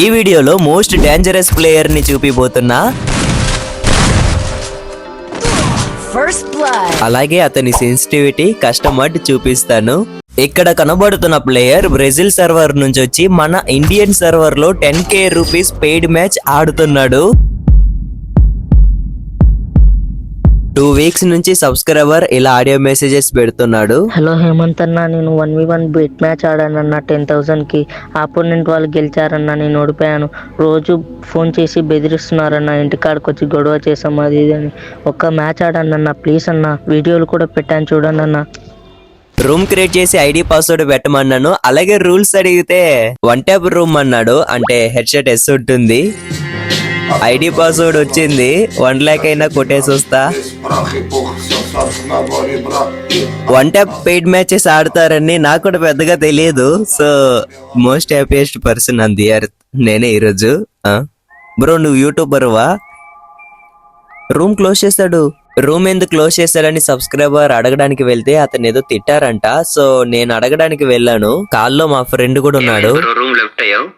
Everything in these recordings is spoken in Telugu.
ఈ వీడియోలో మోస్ట్ డేంజరస్ ప్లేయర్ ని చూపిపోతున్నా, అలాగే అతని సెన్సిటివిటీ కస్టమర్డ్ చూపిస్తాను. ఇక్కడ కనబడుతున్న ప్లేయర్ బ్రెజిల్ సర్వర్ నుంచి వచ్చి మన ఇండియన్ సర్వర్ లో 10k రూపీస్ పెయిడ్ మ్యాచ్ ఆడుతున్నాడు. 2 వీక్స్ నుంచి సబ్స్క్రైబర్ ఇలా ఆడియో మెసేజెస్ పెడుతున్నాడు. హలో హేమంత్ అన్న, నేను 1v1 బెట్ మ్యాచ్ ఆడానన్న 10,000 కి. ఆపోనెంట్ వాళ్ళు గెలిచారన్న, నేను ఓడిపోయాను. రోజు ఫోన్ చేసి బెదిరిస్తున్నారన్న, ఇంటికాడికి వచ్చి గొడవ చేసాం అది ఇది అని. ఒక్క మ్యాచ్ ఆడానన్న, ప్లీజ్ అన్న. వీడియోలు కూడా పెట్టాను చూడండి అన్న. రూమ్ క్రియేట్ చేసి ఐడి పాస్వర్డ్ పెట్టమన్నాను. అలాగే రూల్స్ అడిగితే 1 ట్యాప్ రూమ్ అన్నాడు, అంటే హెడ్ షాట్ ఎస్ ఉంటుంది. ఐడి పాస్వర్డ్ వచ్చింది. 1 lakh అయినా కొట్టేసి వస్తా. 1 ట్యాప్ పెయిడ్ మ్యాచెస్ ఆడతారని నాకు కూడా పెద్దగా తెలియదు. So most happiest person on the earth నేనే ఈరోజు. బ్రో నువ్వు యూట్యూబర్వా? రూమ్ క్లోజ్ చేస్తాడు. రూమ్ ఎందుకు క్లోజ్ చేస్తాడని సబ్స్క్రైబర్ అడగడానికి వెళ్తే అతను ఏదో తిట్టారంట. సో నేను అడగడానికి వెళ్ళాను. కాల్లో మా ఫ్రెండ్ కూడా ఉన్నాడు. రూమ్ లెఫ్ట్ అయ్యావు.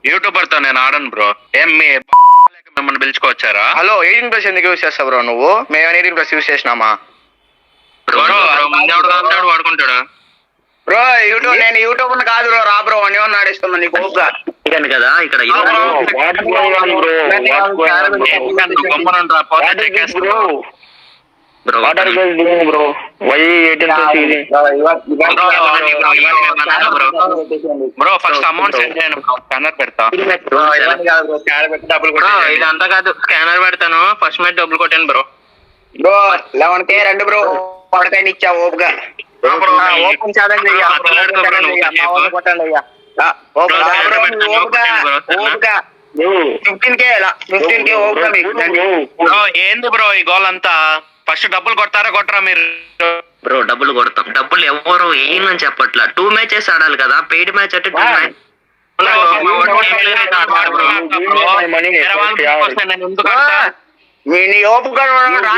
యూట్యూబర్ తో నేను ఆడను బ్రో. ఏం మిమ్మల్ని పిలుచుకోవచ్చారా? హలో 18+ ఎందుకు యూజ్ చేస్తావు బ్రో నువ్వు? మేము 18+ యూజ్ చేసినామా వాడుకుంటాడా బ్రో? యూట్యూబ్ నేను యూట్యూబ్ కాదు బ్రో. రా బ్రో, వన్ ఏమన్నా ఆడిస్తున్నా నీకు ఓపుగా కదా. ఇక్కడ బ్రో ఫస్ట్ అమౌంట్ సెండ్ చేయను, స్కానర్ పెడతా. ఇదంతా కాదు, స్కానర్ పెడతాను. ఫస్ట్ మ్యాచ్ డబ్బులు కొట్టాను బ్రో. బ్రో 11k రండి బ్రో. పడకాయని ఇచ్చా ఓపుగా. ఓపెన్ ఛాలెంజ్ అయ్యా. 15k ఓపుగా మీకు. ఏంది బ్రో ఈ గోల్ అంతా? ఫస్ట్ డబ్బులు కొడతారా మీరు? బ్రో డబ్బులు కొడతాం. డబ్బులు ఎవరు ఏమని చెప్పట్లా. 2 మ్యాచెస్ ఆడాలి కదా. పెయిడ్ మ్యాచ్ అంటే 2 మ్యాచ్. నీ ఓపిక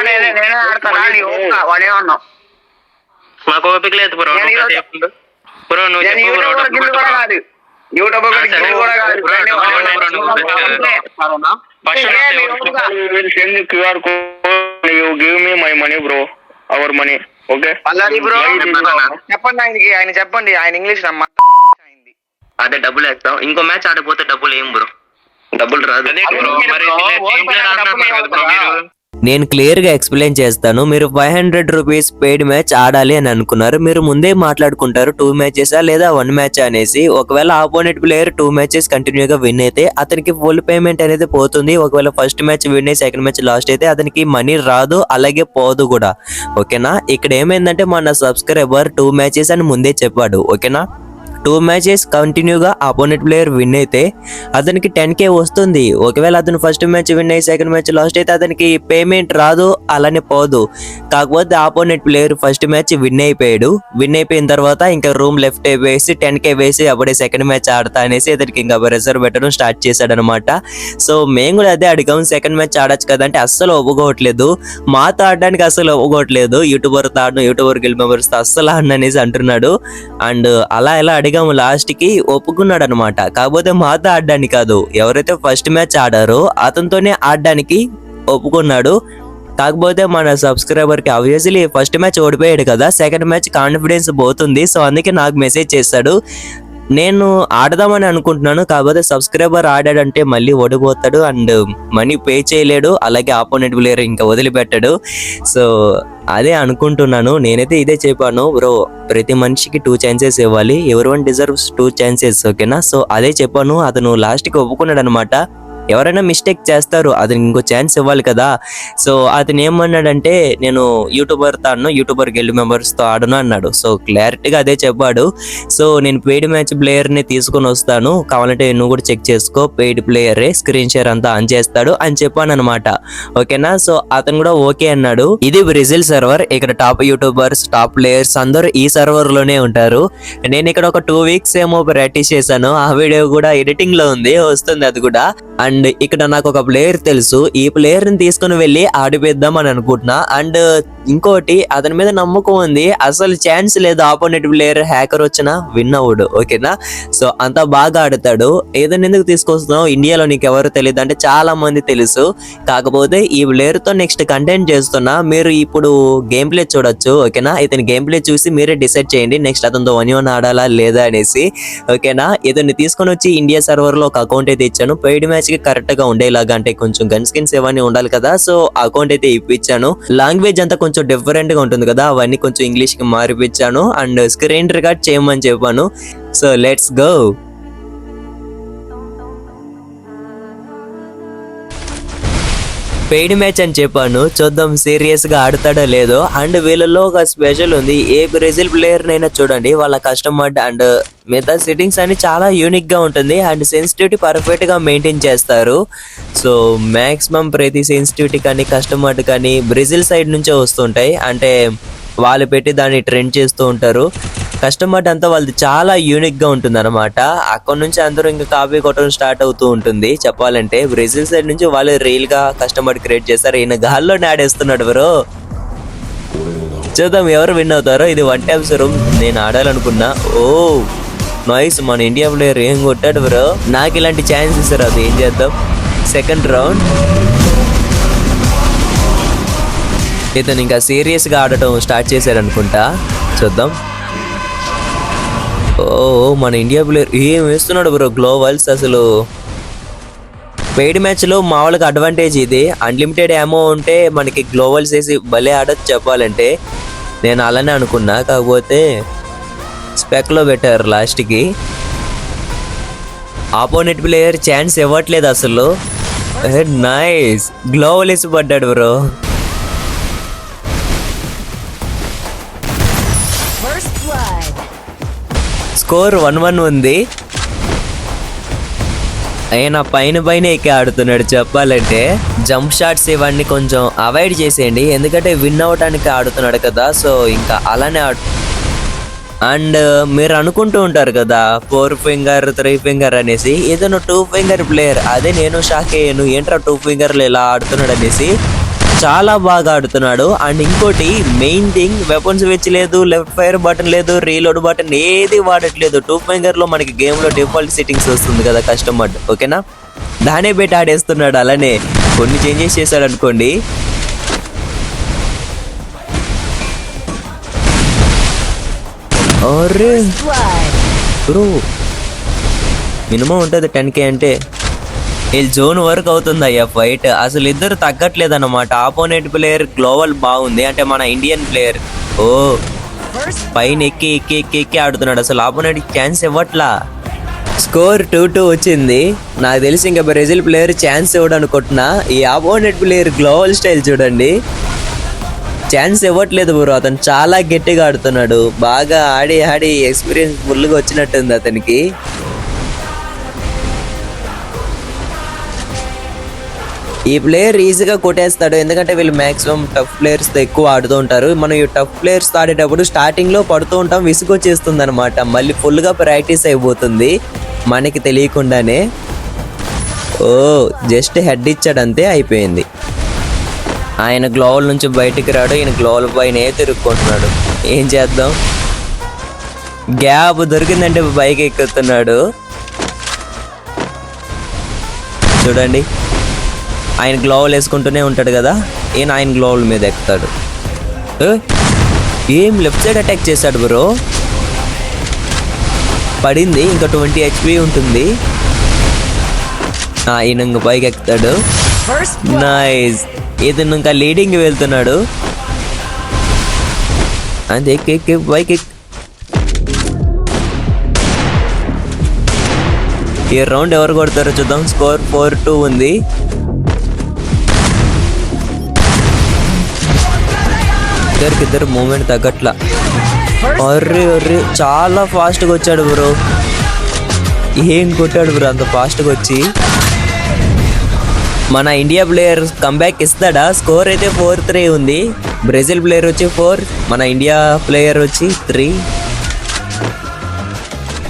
నేనే ఆడతానా? నీ ఓపిక వాడే ఉన్నావు. మాకు ఓపిక లేదు బ్రో. బ్రో నువ్వు కాదు, యూట్యూబ్ కూడా కాదు. QR code. You give me my money bro. Our money. Okay. అలాది బ్రో. చెప్పండి ఆయనకి, ఆయన చెప్పండి. ఆయన ఇంగ్లీష్ అయింది. అదే డబ్బులు వేస్తాం. ఇంకో మ్యాచ్ ఆడకపోతే డబ్బులు ఏం బ్రో? డబ్బులు రాదు. నేను క్లియర్ గా ఎక్స్ప్లెయిన్ చేస్తాను. మీరు 500 రూపీస్ పెయిడ్ మ్యాచ్ ఆడాలి అని అనుకున్నారు. మీరు ముందే మాట్లాడుకుంటారు 2 మ్యాచెసా లేదా 1 మ్యాచ్ అనేసి. ఒకవేళ ఆపోనెంట్ ప్లేయర్ 2 మ్యాచెస్ కంటిన్యూగా విన్ అయితే అతనికి ఫుల్ పేమెంట్ అనేది పోతుంది. ఒకవేళ ఫస్ట్ మ్యాచ్ విన్ అయ్యి సెకండ్ మ్యాచ్ లాస్ట్ అయితే అతనికి మనీ రాదు, అలాగే పోదు కూడా. ఓకేనా? ఇక్కడ ఏమైందంటే మన సబ్స్క్రైబర్ 2 మ్యాచెస్ అని ముందే చెప్పాడు. ఓకేనా? 2 మ్యాచెస్ కంటిన్యూగా ఆపోనెంట్ ప్లేయర్ విన్ అయితే అతనికి 10k వస్తుంది. ఒకవేళ అతను ఫస్ట్ మ్యాచ్ విన్ అయ్యి సెకండ్ మ్యాచ్ లాస్ట్ అయితే అతనికి పేమెంట్ రాదు, అలానే పోదు. కాకపోతే opponent player first match win అయిపోయాడు. విన్ అయిపోయిన తర్వాత ఇంకా రూమ్ లెఫ్ట్ వేసి 10k వేసి అప్పుడే సెకండ్ మ్యాచ్ ఆడతా అనేసి అతనికి ఇంకా ప్రెషర్ పెట్టడం స్టార్ట్ చేశాడు అనమాట. సో మేము కూడా అదే అడిగాం, సెకండ్ మ్యాచ్ ఆడచ్చు కదా అంటే అస్సలు ఒప్పుకోవట్లేదు. మాతో ఆడడానికి అస్సలు ఒప్పుకోవట్లేదు. యూట్యూబర్తో ఆడను, యూట్యూబర్ గిల్ మెంబర్స్తో అస్సలు ఆడను అనేసి అంటున్నాడు. అండ్ అలా అడిగాము. లాస్ట్ కి ఒప్పుకున్నాడు అనమాట. కాకపోతే మాతో ఆడడానికి కాదు, ఎవరైతే ఫస్ట్ మ్యాచ్ ఆడారో అతనితోనే ఆడడానికి ఒప్పుకున్నాడు. కాకపోతే మన సబ్స్క్రైబర్ కి ఆబ్వియస్లీ ఫస్ట్ మ్యాచ్ ఓడిపోయాడు కదా, సెకండ్ మ్యాచ్ కాన్ఫిడెన్స్ పోతుంది. సో అందుకే నాకు మెసేజ్ చేస్తాడు. నేను ఆడదామని అనుకుంటున్నాను, కాకపోతే సబ్స్క్రైబర్ ఆడాడంటే మళ్ళీ ఓడిపోతాడు అండ్ మనీ పే చేయలేడు, అలాగే ఆపోనెంట్ ప్లేయర్ ఇంకా వదిలిపెట్టాడు. సో అదే అనుకుంటున్నాను. నేనైతే ఇదే చెప్పాను, బ్రో ప్రతి మనిషికి 2 ఛాన్సెస్ ఇవ్వాలి. Everyone deserves 2 chances. ఓకేనా? సో అదే చెప్పాను. అతను లాస్ట్కి ఒప్పుకున్నాడు అనమాట. ఎవరైనా మిస్టేక్ చేస్తారు, అతనికి ఇంకో ఛాన్స్ ఇవ్వాలి కదా. సో అతను ఏమన్నాడంటే నేను యూట్యూబర్తో ఆడను, యూట్యూబర్ గిల్డ్ మెంబర్స్తో ఆడను అన్నాడు. సో క్లారిటీగా అదే చెప్పాడు. సో నేను పెయిడ్ మ్యాచ్ ప్లేయర్ని తీసుకొని వస్తాను, కావాలంటే నువ్వు కూడా చెక్ చేసుకో, పెయిడ్ ప్లేయరే, స్క్రీన్ షేర్ అంతా ఆన్ చేస్తాడు అని చెప్పాను అనమాట. ఓకేనా? సో అతను కూడా ఓకే అన్నాడు. ఇది బ్రెజిల్ సర్వర్. ఇక్కడ టాప్ యూట్యూబర్స్, టాప్ ప్లేయర్స్ అందరూ ఈ సర్వర్ లోనే ఉంటారు. నేను ఇక్కడ ఒక 2 వీక్స్ ఏమో ప్రాక్టీస్ చేశాను. ఆ వీడియో కూడా ఎడిటింగ్ లో ఉంది, వస్తుంది అది కూడా. అండ్ ఇక్కడ నాకు ఒక ప్లేయర్ తెలుసు, ఈ ప్లేయర్ ని తీసుకుని వెళ్ళి ఆడిపిద్దాం అని అనుకుంటున్నా. అండ్ ఇంకోటి, అతని మీద నమ్మకం ఉంది, అసలు ఛాన్స్ లేదు ఆపోనెంట్ ప్లేయర్ హ్యాకర్ వచ్చినా విన్ అవ్వడు. ఓకేనా, సో అంత బాగా ఆడతాడు. ఏదైనా ఎందుకు తీసుకొస్తున్నావు, ఇండియాలో నీకు ఎవరు తెలియదు అంటే చాలా మంది తెలుసు. కాకపోతే ఈ ప్లేయర్ తో నెక్స్ట్ కంటెంట్ చేస్తున్నా, మీరు ఇప్పుడు గేమ్ ప్లే చూడొచ్చు. ఓకేనా, ఇతని గేమ్ ప్లే చూసి మీరే డిసైడ్ చేయండి నెక్స్ట్ అతనితో 1v1 ఆడాలా లేదా అనేసి. ఓకేనా, ఇతన్ని తీసుకొని వచ్చి ఇండియా సర్వర్ లో ఒక అకౌంట్ అయితే ఇచ్చాను, పెయిడ్ మ్యాచ్ కి కరెక్ట్ గా ఉండేలాగా, అంటే కొంచెం గన్ స్కిన్స్ ఇవన్నీ ఉండాలి కదా, సో అకౌంట్ అయితే ఇప్పించాను. లాంగ్వేజ్ అంతా కొంచెం డిఫరెంట్ గా ఉంటుంది కదా, అవన్నీ కొంచెం ఇంగ్లీష్ కి మారిపించాను. అండ్ స్క్రీన్ రికార్డ్ చేయమని చెప్పాను. So let's go. Paid match అని చెప్పాను, చూద్దాం సీరియస్ గా ఆడతాడో లేదో. అండ్ వీళ్ళలో ఒక స్పెషల్ ఉంది, ఏ బ్రెజిల్ ప్లేయర్ నైనా చూడండి వాళ్ళ కస్టమర్ అండ్ మిగతా సెట్టింగ్స్ అన్ని చాలా యూనిక్ గా ఉంటుంది. అండ్ సెన్సిటివిటీ పర్ఫెక్ట్ గా మెయింటైన్ చేస్తారు. సో మాక్సిమం ప్రతి సెన్సిటివిటీ కానీ కస్టమర్ కానీ బ్రెజిల్ సైడ్ నుంచే వస్తుంటాయి, అంటే వాళ్ళు పెట్టి దాన్ని ట్రెండ్ చేస్తూ ఉంటారు. కస్టమర్ అంతా వాళ్ళది చాలా యూనిక్ గా ఉంటుంది అనమాట. అక్కడ నుంచి అందరూ ఇంకా కాపీ కొట్టడం స్టార్ట్ అవుతూ ఉంటుంది. చెప్పాలంటే బ్రెజిల్ సైడ్ నుంచి వాళ్ళు రియల్ గా కస్టమర్ క్రియేట్ చేస్తారు. ఈయన గాల్లోనే ఆడేస్తున్నాడు బ్రో. చూద్దాం ఎవరు విన్ అవుతారో. ఇది 1 టైమ్స్ రూమ్, నేను ఆడాలనుకున్నా. ఓ నైస్, మన ఇండియా ప్లేయర్ ఏం కొట్టాడు బ్రో. నాకు ఇలాంటి ఛాన్స్ ఇస్తారు, అది ఏం చేద్దాం. సెకండ్ రౌండ్ ఇతను ఇంకా సీరియస్ గా ఆడటం స్టార్ట్ చేశాడు అనుకుంటా, చూద్దాం. ఓ మన ఇండియా ప్లేయర్ ఏం వేస్తున్నాడు బ్రో, గ్లోవల్స్. అసలు పెయిడ్ మ్యాచ్ లో మామూలుగా అడ్వాంటేజ్ ఇది, అన్లిమిటెడ్ ఏమో ఉంటే మనకి గ్లోవల్స్ వేసి భలే ఆడొచ్చు చెప్పాలంటే. నేను అలానే అనుకున్నా, కాకపోతే స్పెక్ లో పెట్టారు లాస్ట్ కి. ఆపోనెంట్ ప్లేయర్ ఛాన్స్ ఇవ్వట్లేదు అసలు. నైస్, గ్లోవల్ వేసి పడ్డాడు బ్రో. స్కోర్ 1-1 ఉంది. ఆయన పైన ఎక్కి ఆడుతున్నాడు చెప్పాలంటే. జంప్ షాట్స్ ఇవన్నీ కొంచెం అవాయిడ్ చేసేయండి, ఎందుకంటే విన్ అవ్వడానికి ఆడుతున్నాడు కదా, సో ఇంకా అలానే అండ్ మీరు అనుకుంటూ ఉంటారు కదా 4 ఫింగర్ 3 ఫింగర్ అనేసి, ఏదైనా 2 ఫింగర్ ప్లేయర్. అదే నేను షాక్ అయ్యాను, ఏంట్రా 2 ఫింగర్లు ఇలా ఆడుతున్నాడు అనేసి. చాలా బాగా ఆడుతున్నాడు. అండ్ ఇంకోటి మెయిన్ థింగ్, వెపన్స్ స్విచ్ లేదు, లెఫ్ట్ ఫైర్ బటన్ లేదు, రీలోడ్ బటన్ ఏది వాడట్లేదు. 2 ఫింగర్ లో మనకి గేమ్ లో డిఫాల్ట్ సెట్టింగ్స్ వస్తుంది కదా కస్టమర్, ఓకేనా, దానే పెట్టి ఆడేస్తున్నాడు. అలానే కొన్ని చేంజెస్ చేశాడు అనుకోండి. అరే బ్రో, మినిమం ఉంటుంది 10K అంటే. వీళ్ళు జోన్ వరకు అవుతుంది అయ్యా ఫైట్. అసలు ఇద్దరు తగ్గట్లేదు అనమాట. ఆపోనెంట్ ప్లేయర్ గ్లోవల్ బాగుంది, అంటే మన ఇండియన్ ప్లేయర్ ఓ పైన ఎక్కి ఆడుతున్నాడు. అసలు ఆపోనెంట్ ఛాన్స్ ఇవ్వట్లా. స్కోర్ 2-2 వచ్చింది. నాకు తెలిసి ఇంకా బ్రెజిల్ ప్లేయర్ ఛాన్స్ ఇవ్వడం అనుకుంటున్నా. ఈ ఆపోనెంట్ ప్లేయర్ గ్లోవల్ స్టైల్ చూడండి, ఛాన్స్ ఇవ్వట్లేదు బ్రో. అతను చాలా గట్టిగా ఆడుతున్నాడు, బాగా ఆడి ఎక్స్పీరియన్స్ ఫుల్గా వచ్చినట్టుంది అతనికి. ఈ ప్లేయర్ ఈజీగా కొట్టేస్తాడు, ఎందుకంటే వీళ్ళు మాక్సిమం టఫ్ ప్లేయర్స్తో ఎక్కువ ఆడుతూ ఉంటారు. మనం ఈ టఫ్ ప్లేయర్స్ ఆడేటప్పుడు స్టార్టింగ్లో పడుతూ ఉంటాం, విసుగొచ్చేస్తుంది అనమాట. మళ్ళీ ఫుల్గా ప్రాక్టీస్ అయిపోతుంది మనకి తెలియకుండానే. ఓ జస్ట్ హెడ్ ఇచ్చాడు అంతే, అయిపోయింది. ఆయన గ్లోవల్ నుంచి బయటికి రాడు, ఈయన గ్లోవల్ పైన తిరుక్కుంటున్నాడు. ఏం చేద్దాం, గ్యాప్ దొరికిందంటే బైక్ ఎక్కుతున్నాడు చూడండి. ఆయన గ్లోవల్ వేసుకుంటూనే ఉంటాడు కదా, ఈయన ఆయన గ్లోవల్ మీద ఎక్కుతాడు. ఏం లెఫ్ట్ సైడ్ అటాక్ చేశాడు బ్రో. పడింది, ఇంకా 20 HP ఉంటుంది. ఈయన ఇంకా పైకి ఎక్కుతాడు. నైస్, ఇతను ఇంకా లీడింగ్ వెళ్తున్నాడు. అంతే, ఎక్కి బైక్ ఎక్కి. ఈ రౌండ్ ఎవరు కొడతారో చూద్దాం. స్కోర్ 4-2 ఉంది. ఇద్దరు మూమెంట్ తగ్గట్లా. అర్రే చాలా ఫాస్ట్గా వచ్చాడు బ్రో. ఏం కొట్టాడు బ్రో అంత ఫాస్ట్గా వచ్చి. మన ఇండియా ప్లేయర్ కంబ్యాక్ ఇస్తాడా? స్కోర్ అయితే 4-3 ఉంది. బ్రెజిల్ ప్లేయర్ వచ్చి 4, మన ఇండియా ప్లేయర్ వచ్చి 3.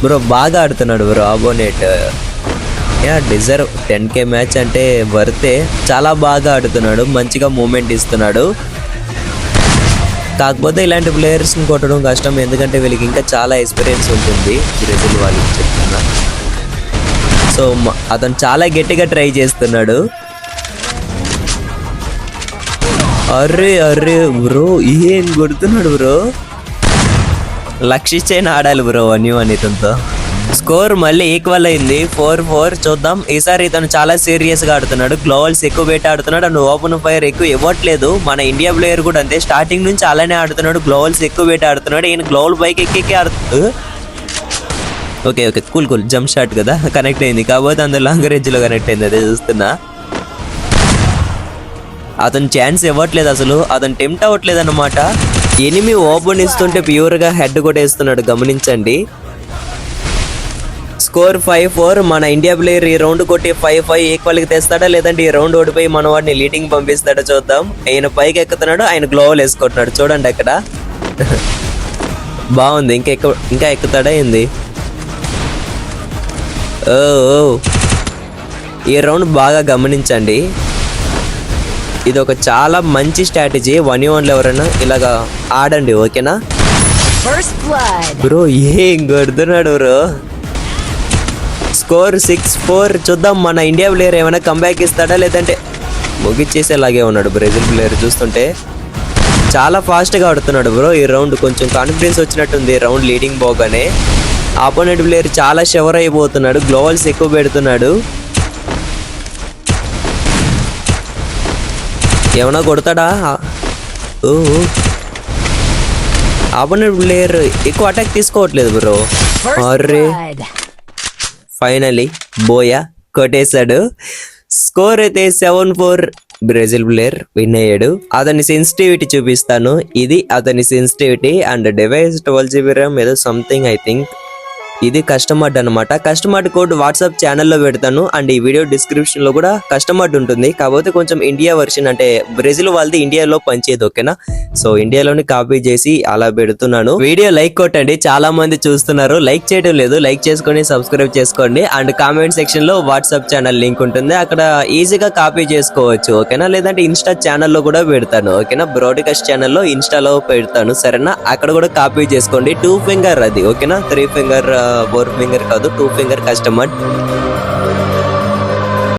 బ్రో బాగా ఆడుతున్నాడు bro opponent. Deserve 10K match అంటే వర్తే. చాలా బాగా ఆడుతున్నాడు, మంచిగా మూమెంట్ ఇస్తున్నాడు. కాకపోతే ఇలాంటి ప్లేయర్స్ని కొట్టడం కష్టం, ఎందుకంటే వీళ్ళకి ఇంకా చాలా ఎక్స్పీరియన్స్ ఉంటుంది బ్రెజిల్ వాళ్ళకి చెప్తున్నా. సో అతను చాలా గట్టిగా ట్రై చేస్తున్నాడు. అర్రే అర్రే బ్రో, ఏం కొడుతున్నాడు బ్రో. లక్షించైనా ఆడాలి బ్రో 1v1 ఇతనితో. స్కోర్ మళ్ళీ ఈక్వల్ అయింది 4-4. చూద్దాం, ఈసారి ఇతను చాలా సీరియస్ గా ఆడుతున్నాడు. గ్లోవల్స్ ఎక్కువ పెట్టి ఆడుతున్నాడు అండ్ ఓపెన్ ఫైర్ ఎక్కువ ఇవ్వట్లేదు. మన ఇండియా ప్లేయర్ కూడా అంతే, స్టార్టింగ్ నుంచి అలానే ఆడుతున్నాడు. గ్లోవల్స్ ఎక్కువ పెట్టి ఆడుతున్నాడు. ఈయన గ్లోవల్ బైక్ ఎక్కి ఆడుతూ ఓకే కూల్ జంప్ షాట్ కదా కనెక్ట్ అయింది, కాకపోతే అందులో లాంగ్ రేంజ్ లో కనెక్ట్ అయింది. అదే చూస్తున్నా. అతను ఛాన్స్ ఇవ్వట్లేదు అసలు, అతను టెంప్ట్ అవ్వట్లేదు అన్నమాట. ఎనిమి ఓపెన్ ఇస్తుంటే ప్యూర్ గా హెడ్ కొట్టేస్తున్నాడు, గమనించండి. స్కోర్ 5-4. మన ఇండియా ప్లేయర్ ఈ రౌండ్ కొట్టి 5-5 ఈక్వల్ కి తెస్తాడా, లేదంటే ఈ రౌండ్ ఓడిపోయి మన వాడిని లీడింగ్ పంపిస్తాడో చూద్దాం. ఆయన పైకి ఎక్కుతున్నాడు, ఆయన గ్లోవల్ వేసుకుంటున్నాడు చూడండి అక్కడ. బాగుంది. ఇంకా ఎక్కుతాడా ఏంది? ఓ ఈ రౌండ్ బాగా గమనించండి. ఇది ఒక చాలా మంచి స్ట్రాటజీ. 1v1 ఎవరైనా ఇలాగా ఆడండి, ఓకేనా బ్రో. ఏం కొడుతున్నాడు బ్రో. స్కోర్ 6-4. చూద్దాం మన ఇండియా ప్లేయర్ ఏమైనా కంబ్యాక్ ఇస్తాడా, లేదంటే ముగిచ్చేసేలాగే ఉన్నాడు. బ్రెజిల్ ప్లేయర్ చూస్తుంటే చాలా ఫాస్ట్గా ఆడుతున్నాడు బ్రో. ఈ రౌండ్ కొంచెం కాన్ఫిడెన్స్ వచ్చినట్టుంది రౌండ్ లీడింగ్ పోగానే. ఆపోనెంట్ ప్లేయర్ చాలా షవర్ అయిపోతున్నాడు, గ్లోవల్స్ ఎక్కువ పెడుతున్నాడు. ఏమైనా కొడతాడా? ఓ ఆపోనెంట్ ప్లేయర్ ఎక్కువ అటాక్ తీసుకోవట్లేదు బ్రో. అర్రే ఫైనలీ బోయా కొట్టేశాడు. స్కోర్ అయితే 7-4. బ్రెజిల్ ప్లేయర్ విన్ అయ్యాడు. అతని సెన్సిటివిటీ చూపిస్తాను. ఇది అతని sensitivity and device 12GB RAM ఏదో సంథింగ్ ఐ థింక్. ఇది కస్టమర్డ్ అనమాట. కస్టమర్డ్ కోడ్ వాట్సాప్ ఛానల్లో పెడతాను అండ్ ఈ వీడియో డిస్క్రిప్షన్ లో కూడా కస్టమర్డ్ ఉంటుంది. కాకపోతే కొంచెం ఇండియా వర్షన్, అంటే బ్రెజిల్ వాళ్ళది ఇండియాలో పనిచేయదు, ఓకేనా. సో ఇండియాలోని కాపీ చేసి అలా పెడుతున్నాను. వీడియో లైక్ కొట్టండి, చాలా మంది చూస్తున్నారు, లైక్ చేయడం లేదు. లైక్ చేసుకొని సబ్స్క్రైబ్ చేసుకోండి అండ్ కామెంట్ సెక్షన్ లో వాట్సాప్ ఛానల్ లింక్ ఉంటుంది, అక్కడ ఈజీగా కాపీ చేసుకోవచ్చు, ఓకేనా. లేదంటే ఇన్స్టా ఛానల్లో కూడా పెడతాను, ఓకేనా. బ్రాడ్కాస్ట్ ఛానల్లో ఇన్స్టాలో పెడతాను, సరేనా. అక్కడ కూడా కాపీ చేసుకోండి. 2 ఫింగర్ అది, ఓకేనా. 3 ఫింగర్ 4 ఫింగర్ కాదు, 2 ఫింగర్ కస్టమర్.